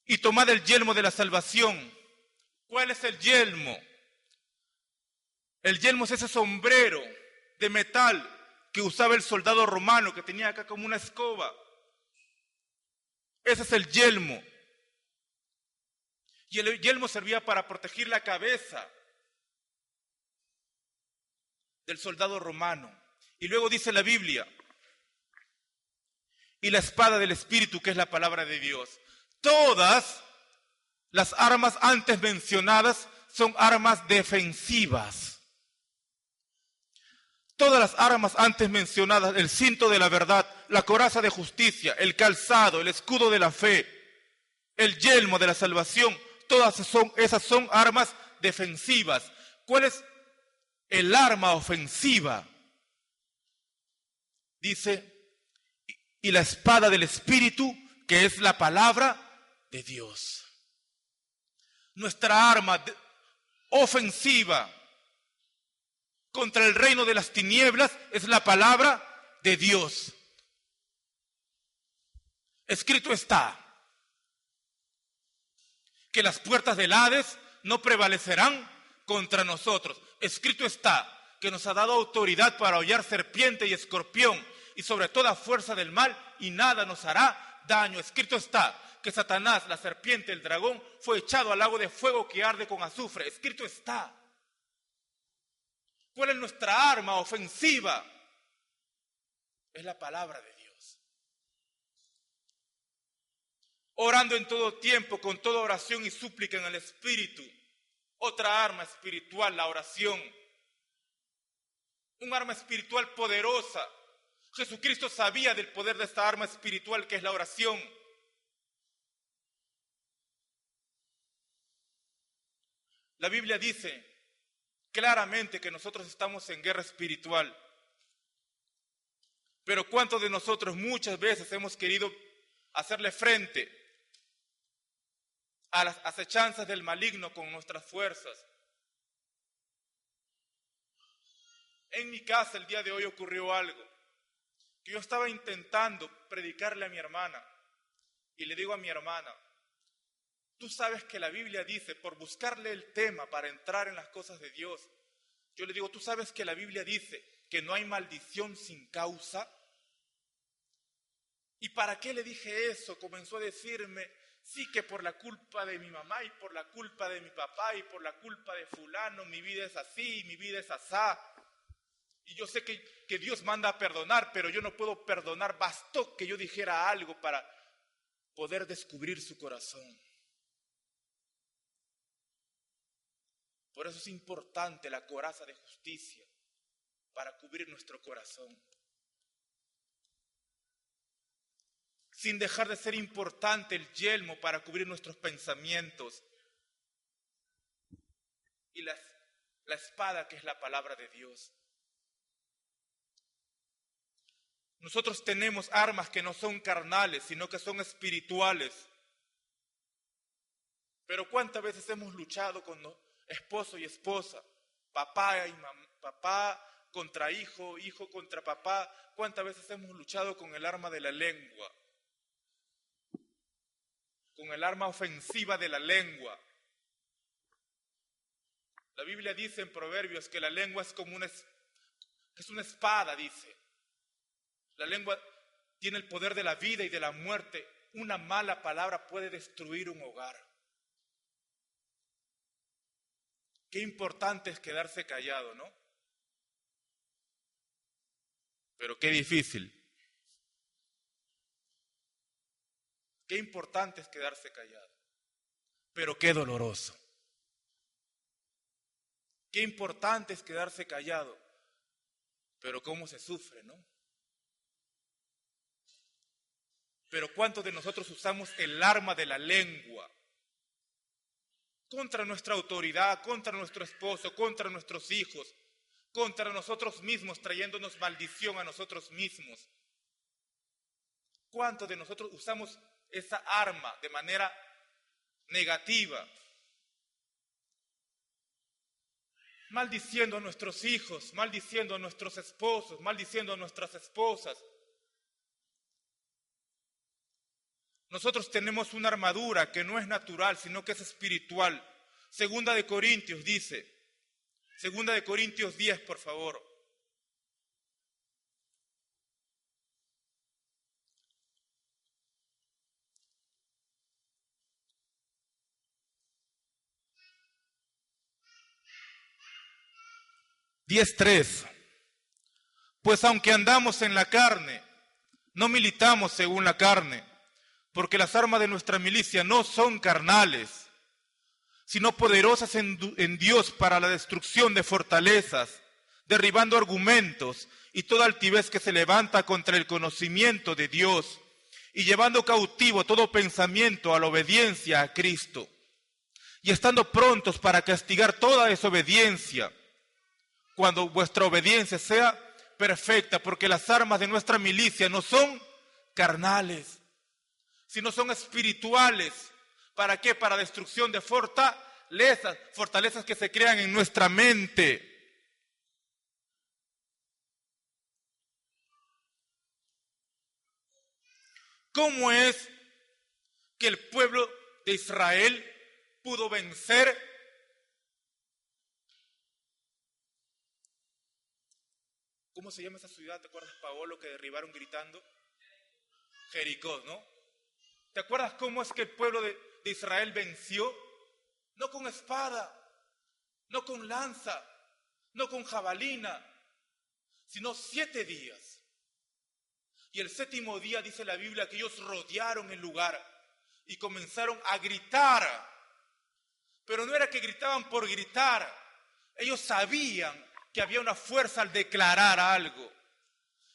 Y tomad el yelmo de la salvación. ¿Cuál es el yelmo? El yelmo es ese sombrero de metal que usaba el soldado romano, que tenía acá como una escoba. Ese es el yelmo. Y el yelmo servía para proteger la cabeza del soldado romano. Y luego dice la Biblia, y la espada del Espíritu, que es la palabra de Dios. Todas las armas antes mencionadas son armas defensivas. Todas las armas antes mencionadas, el cinto de la verdad, la coraza de justicia, el calzado, el escudo de la fe, el yelmo de la salvación, todas esas son armas defensivas. ¿Cuál es el arma ofensiva? Dice, y la espada del Espíritu, que es la palabra de Dios. Nuestra arma ofensiva contra el reino de las tinieblas es la palabra de Dios. Escrito está que las puertas del Hades no prevalecerán contra nosotros. Escrito está que nos ha dado autoridad para hollar serpiente y escorpión y sobre toda fuerza del mal, y nada nos hará daño. Escrito está que Satanás, la serpiente, el dragón, fue echado al lago de fuego que arde con azufre. Escrito está. ¿Cuál es nuestra arma ofensiva? Es la palabra de Dios. Orando en todo tiempo, con toda oración y súplica en el Espíritu. Otra arma espiritual, la oración. Un arma espiritual poderosa. Jesucristo sabía del poder de esta arma espiritual que es la oración. La Biblia dice claramente que nosotros estamos en guerra espiritual. Pero ¿cuántos de nosotros muchas veces hemos querido hacerle frente a las acechanzas del maligno con nuestras fuerzas? En mi casa el día de hoy ocurrió algo, que yo estaba intentando predicarle a mi hermana, y le digo a mi hermana, tú sabes que la Biblia dice, por buscarle el tema para entrar en las cosas de Dios, Yo le digo, ¿tú sabes que la Biblia dice que no hay maldición sin causa? ¿Y para qué le dije eso? Comenzó a decirme, sí, que por la culpa de mi mamá y por la culpa de mi papá y por la culpa de fulano, mi vida es así, mi vida es asá. Y yo sé que Dios manda a perdonar, pero yo no puedo perdonar. Bastó que yo dijera algo para poder descubrir su corazón. Por eso es importante la coraza de justicia, para cubrir nuestro corazón. Sin dejar de ser importante el yelmo para cubrir nuestros pensamientos. Y la espada, que es la palabra de Dios. Nosotros tenemos armas que no son carnales, sino que son espirituales. Pero ¿cuántas veces hemos luchado con esposo y esposa, papá y mamá, papá contra hijo, hijo contra papá? ¿Cuántas veces hemos luchado con el arma de la lengua? Con el arma ofensiva de la lengua. La Biblia dice en Proverbios que la lengua es como es una espada, dice. La lengua tiene el poder de la vida y de la muerte. Una mala palabra puede destruir un hogar. Qué importante es quedarse callado, ¿no? Pero qué difícil. Qué importante es quedarse callado, pero qué doloroso. Qué importante es quedarse callado, pero cómo se sufre, ¿no? Pero ¿cuántos de nosotros usamos el arma de la lengua contra nuestra autoridad, contra nuestro esposo, contra nuestros hijos, contra nosotros mismos, trayéndonos maldición a nosotros mismos? ¿Cuántos de nosotros usamos esa arma de manera negativa? Maldiciendo a nuestros hijos, maldiciendo a nuestros esposos, maldiciendo a nuestras esposas. Nosotros tenemos una armadura que no es natural, sino que es espiritual. Segunda de Corintios dice, Segunda de Corintios 10, por favor. (10:3) Pues aunque andamos en la carne, no militamos según la carne, porque las armas de nuestra milicia no son carnales, sino poderosas en Dios para la destrucción de fortalezas, derribando argumentos y toda altivez que se levanta contra el conocimiento de Dios, y llevando cautivo todo pensamiento a la obediencia a Cristo, y estando prontos para castigar toda desobediencia, cuando vuestra obediencia sea perfecta, porque las armas de nuestra milicia no son carnales, sino son espirituales. ¿Para qué? Para destrucción de fortalezas que se crean en nuestra mente. ¿Cómo es que el pueblo de Israel pudo vencer? ¿Cómo se llama esa ciudad? ¿Te acuerdas, Paolo, que derribaron gritando? Jericó, ¿no? ¿Te acuerdas cómo es que el pueblo de Israel venció? No con espada, no con lanza, no con jabalina, sino 7 días. Y el 7º día, dice la Biblia, que ellos rodearon el lugar y comenzaron a gritar. Pero no era que gritaban por gritar, ellos sabían que había una fuerza al declarar algo.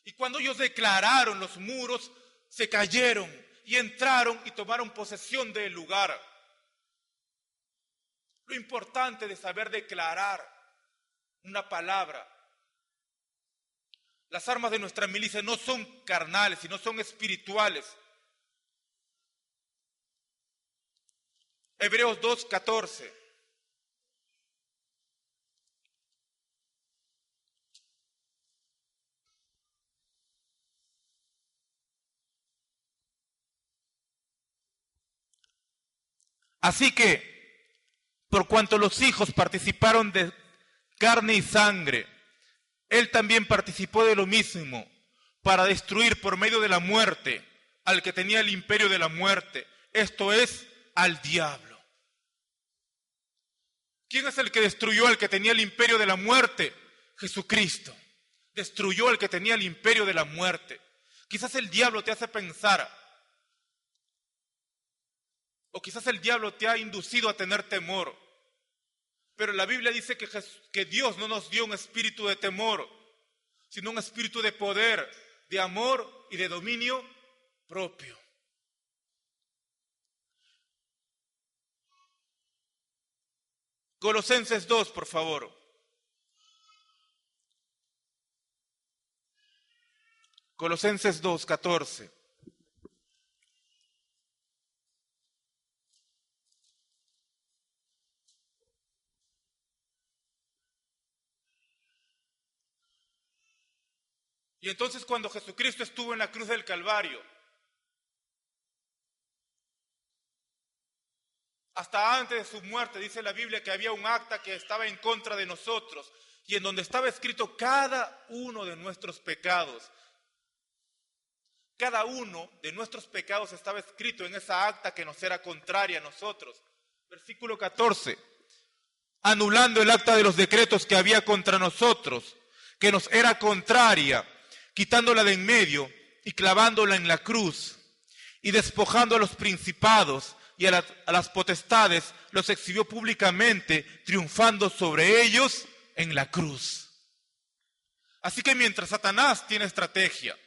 Y cuando ellos declararon, los muros se cayeron y entraron y tomaron posesión del lugar. Lo importante de saber declarar una palabra. Las armas de nuestra milicia no son carnales, sino son espirituales. Hebreos 2:14. Así que, por cuanto los hijos participaron de carne y sangre, Él también participó de lo mismo para destruir por medio de la muerte al que tenía el imperio de la muerte, esto es, al diablo. ¿Quién es el que destruyó al que tenía el imperio de la muerte? Jesucristo. Destruyó al que tenía el imperio de la muerte. Quizás el diablo te hace pensar, o quizás el diablo te ha inducido a tener temor, pero la Biblia dice que Dios no nos dio un espíritu de temor, sino un espíritu de poder, de amor y de dominio propio. Colosenses 2, por favor. Colosenses 2, 14. Y entonces cuando Jesucristo estuvo en la cruz del Calvario, hasta antes de su muerte, dice la Biblia que había un acta que estaba en contra de nosotros y en donde estaba escrito cada uno de nuestros pecados. Cada uno de nuestros pecados estaba escrito en esa acta que nos era contraria a nosotros. Versículo 14. Anulando el acta de los decretos que había contra nosotros, que nos era contraria, quitándola de en medio y clavándola en la cruz, y despojando a los principados y a las potestades, los exhibió públicamente, triunfando sobre ellos en la cruz. Así que mientras Satanás tiene estrategia,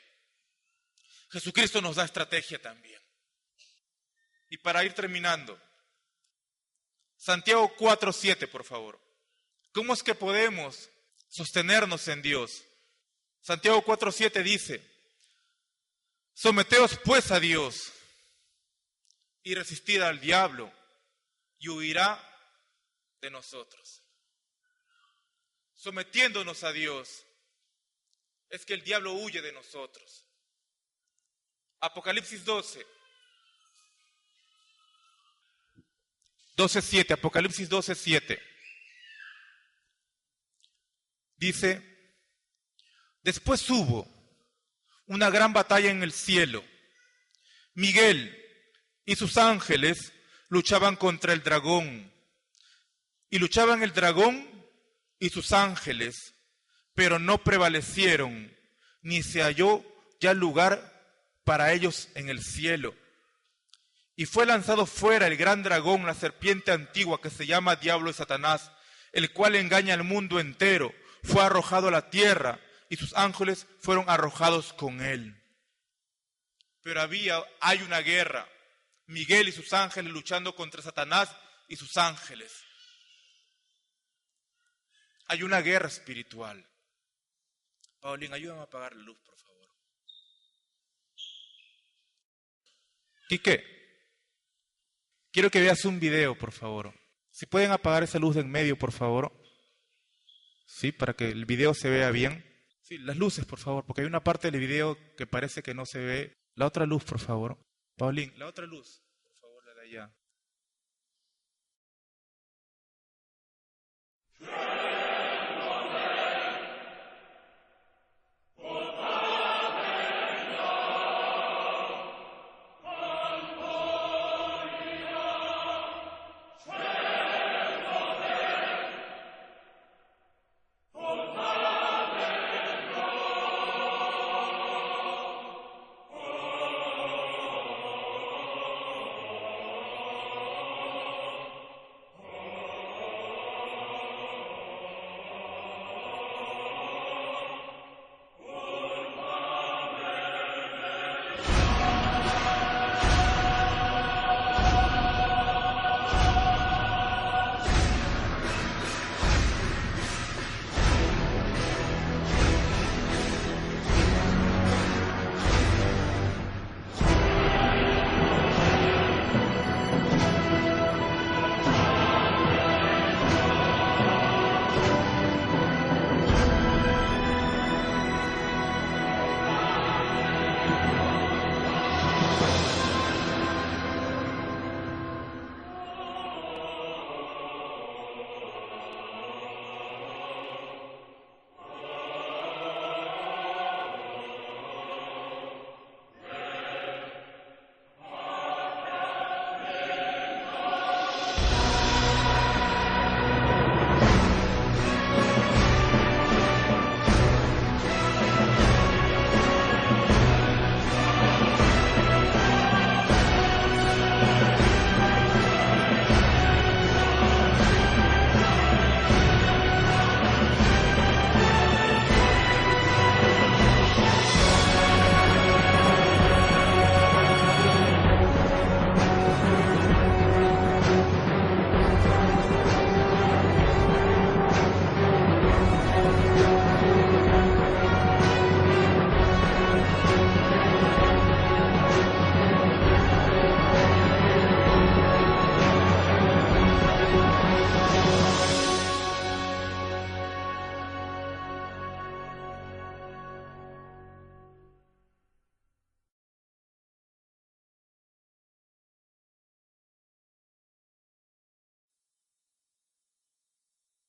Jesucristo nos da estrategia también. Y para ir terminando, Santiago 4:7, por favor. ¿Cómo es que podemos sostenernos en Dios? Santiago 4:7 dice, someteos pues a Dios y resistid al diablo y huirá de nosotros. Sometiéndonos a Dios es que el diablo huye de nosotros. Apocalipsis 12:7, Apocalipsis 12:7. Dice, después hubo una gran batalla en el cielo. Miguel y sus ángeles luchaban contra el dragón. Y luchaban el dragón y sus ángeles, pero no prevalecieron, ni se halló ya lugar para ellos en el cielo. Y fue lanzado fuera el gran dragón, la serpiente antigua que se llama Diablo y Satanás, el cual engaña al mundo entero. Fue arrojado a la tierra y sus ángeles fueron arrojados con él. Pero hay una guerra. Miguel y sus ángeles luchando contra Satanás y sus ángeles. Hay una guerra espiritual. Paulín, ayúdame a apagar la luz, por favor. Quique, quiero que veas un video, por favor. Si pueden apagar esa luz de en medio, por favor. Sí, para que el video se vea bien. Sí, las luces, por favor, porque hay una parte del video que parece que no se ve. La otra luz, por favor. Paulín, la otra luz, por favor, la de allá.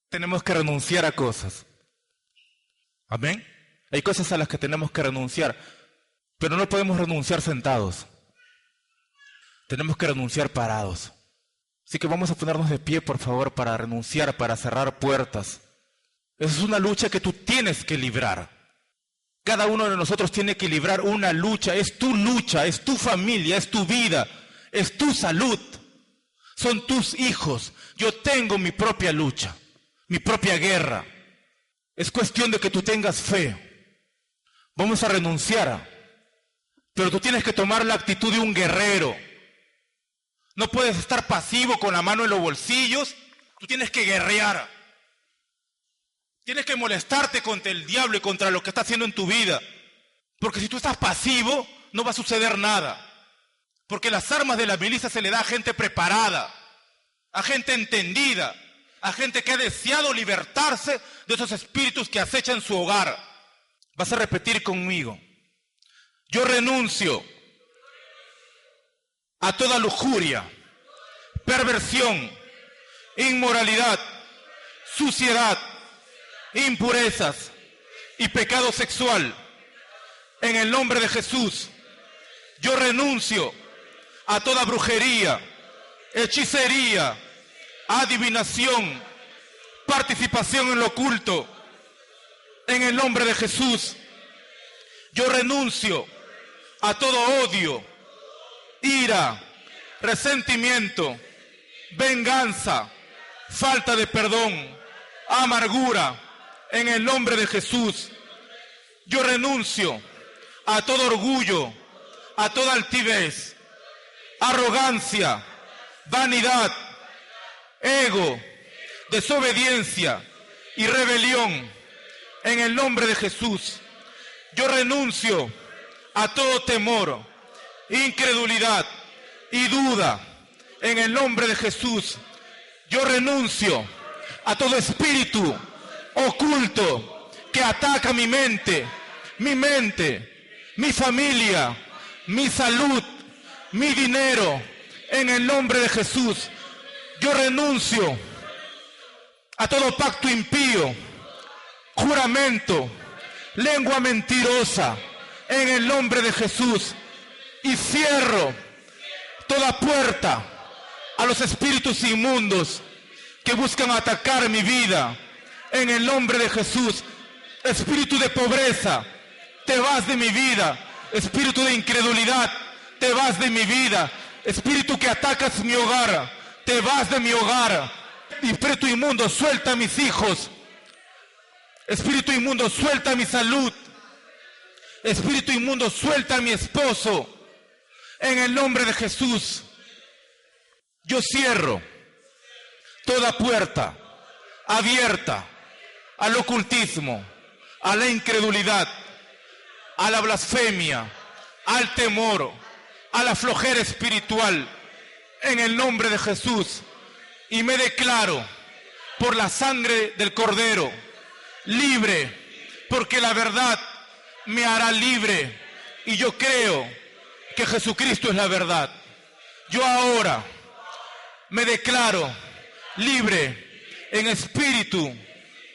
tenemos que renunciar a cosas. Amén. Hay cosas a las que tenemos que renunciar, pero no podemos renunciar sentados. Tenemos que renunciar parados. Así que vamos a ponernos de pie, por favor, para renunciar, para cerrar puertas. Esa es una lucha que tú tienes que librar. Cada uno de nosotros tiene que librar una lucha. Es tu lucha, es tu familia, es tu vida, es tu salud. Son tus hijos. Yo tengo mi propia lucha, mi propia guerra. Es cuestión de que tú tengas fe. Vamos a renunciar, pero tú tienes que tomar la actitud de un guerrero. No puedes estar pasivo con la mano en los bolsillos. Tú tienes que guerrear. Tienes que molestarte contra el diablo y contra lo que está haciendo en tu vida. Porque si tú estás pasivo, no va a suceder nada. Porque las armas de la milicia se le da a gente preparada, a gente entendida, a gente que ha deseado libertarse de esos espíritus que acechan su hogar. Vas a repetir conmigo. Yo renuncio a toda lujuria, perversión, inmoralidad, suciedad, impurezas y pecado sexual. En el nombre de Jesús, yo renuncio a toda brujería, hechicería, adivinación, participación en lo oculto. En el nombre de Jesús, yo renuncio a todo odio, ira, resentimiento, venganza, falta de perdón, amargura. En el nombre de Jesús, yo renuncio a todo orgullo, a toda altivez, arrogancia, vanidad, ego, desobediencia y rebelión. En el nombre de Jesús, yo renuncio a todo temor, incredulidad y duda. En el nombre de Jesús, yo renuncio a todo espíritu oculto que ataca mi mente, mi familia, mi salud, mi dinero. En el nombre de Jesús, yo renuncio a todo pacto impío, juramento, lengua mentirosa, en el nombre de Jesús, y cierro toda puerta a los espíritus inmundos que buscan atacar mi vida, en el nombre de Jesús. Espíritu de pobreza, te vas de mi vida. Espíritu de incredulidad, te vas de mi vida. Espíritu que atacas mi hogar, te vas de mi hogar. Espíritu inmundo, suelta a mis hijos. Espíritu inmundo, suelta mi salud. Espíritu inmundo, suelta a mi esposo. En el nombre de Jesús, yo cierro toda puerta abierta al ocultismo, a la incredulidad, a la blasfemia, al temor, a la flojera espiritual. En el nombre de Jesús, y me declaro por la sangre del Cordero libre, porque la verdad me hará libre, y yo creo que Jesucristo es la verdad. Yo ahora me declaro libre en espíritu,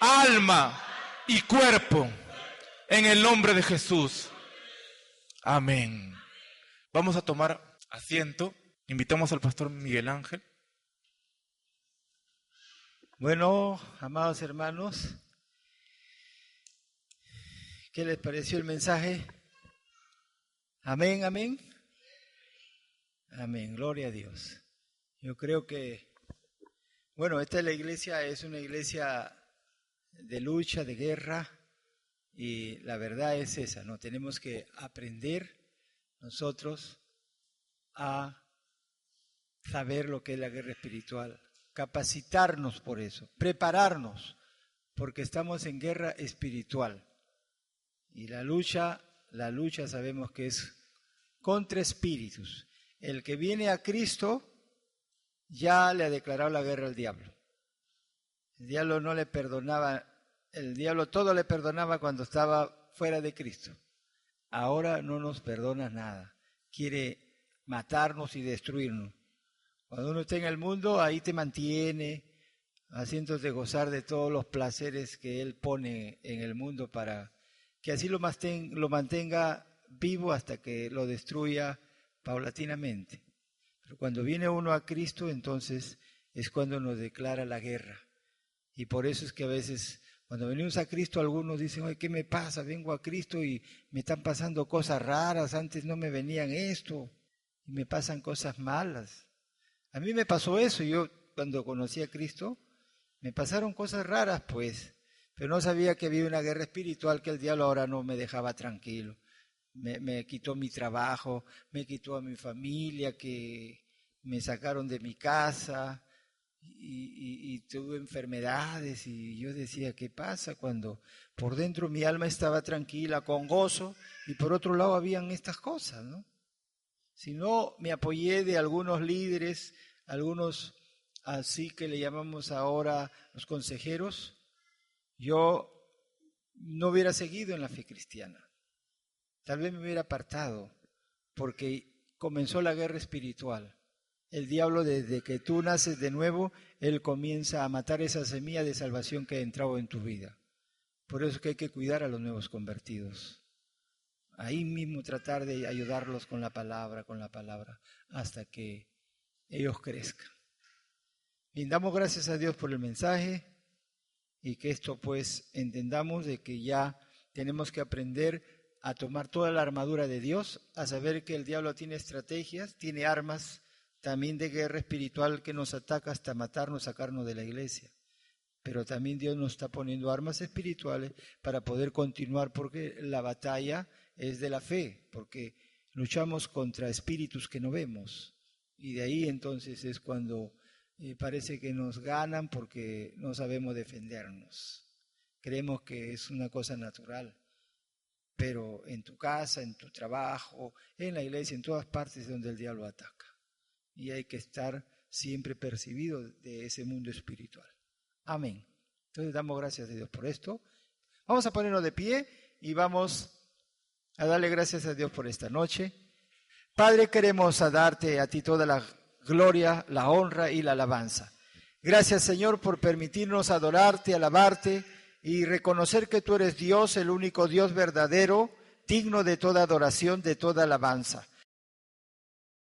alma y cuerpo, en el nombre de Jesús. Amén. Vamos a tomar asiento. Invitamos al pastor Miguel Ángel. Bueno, amados hermanos, ¿qué les pareció el mensaje? Amén, amén. Amén, gloria a Dios. Yo creo que, bueno, esta es una iglesia de lucha, de guerra, y la verdad es esa, ¿no? Tenemos que aprender nosotros a saber lo que es la guerra espiritual, capacitarnos por eso, prepararnos, porque estamos en guerra espiritual. Y la lucha sabemos que es contra espíritus. El que viene a Cristo ya le ha declarado la guerra al diablo. El diablo no le perdonaba, el diablo todo le perdonaba cuando estaba fuera de Cristo. Ahora no nos perdona nada. Quiere matarnos y destruirnos. Cuando uno está en el mundo, ahí te mantiene, haciéndote gozar de todos los placeres que Él pone en el mundo para que así lo mantenga vivo hasta que lo destruya paulatinamente. Pero cuando viene uno a Cristo, entonces es cuando nos declara la guerra. Y por eso es que a veces cuando venimos a Cristo algunos dicen, oye, ¿qué me pasa? Vengo a Cristo y me están pasando cosas raras, antes no me venían esto, y me pasan cosas malas. A mí me pasó eso, yo cuando conocí a Cristo, me pasaron cosas raras pues, pero no sabía que había una guerra espiritual que el diablo ahora no me dejaba tranquilo. Me quitó mi trabajo, me quitó a mi familia, que me sacaron de mi casa y tuve enfermedades y yo decía, ¿qué pasa? Cuando por dentro mi alma estaba tranquila, con gozo, y por otro lado habían estas cosas, ¿no? Si no me apoyé de algunos líderes, algunos así que le llamamos ahora los consejeros, yo no hubiera seguido en la fe cristiana. Tal vez me hubiera apartado, porque comenzó la guerra espiritual. El diablo, desde que tú naces de nuevo, él comienza a matar esa semilla de salvación que ha entrado en tu vida. Por eso es que hay que cuidar a los nuevos convertidos. Ahí mismo tratar de ayudarlos con la palabra, hasta que ellos crezcan. Bien, damos gracias a Dios por el mensaje y que esto pues entendamos de que ya tenemos que aprender a tomar toda la armadura de Dios, a saber que el diablo tiene estrategias, tiene armas también de guerra espiritual que nos ataca hasta matarnos, sacarnos de la iglesia. Pero también Dios nos está poniendo armas espirituales para poder continuar, porque la batalla es de la fe, porque luchamos contra espíritus que no vemos. Y de ahí entonces es cuando parece que nos ganan porque no sabemos defendernos. Creemos que es una cosa natural. Pero en tu casa, en tu trabajo, en la iglesia, en todas partes donde el diablo ataca. Y hay que estar siempre percibido de ese mundo espiritual. Amén. Entonces damos gracias a Dios por esto. Vamos a ponernos de pie y vamos a darle gracias a Dios por esta noche. Padre, queremos darte a ti toda la gloria, la honra y la alabanza. Gracias, Señor, por permitirnos adorarte, alabarte y reconocer que tú eres Dios, el único Dios verdadero, digno de toda adoración, de toda alabanza.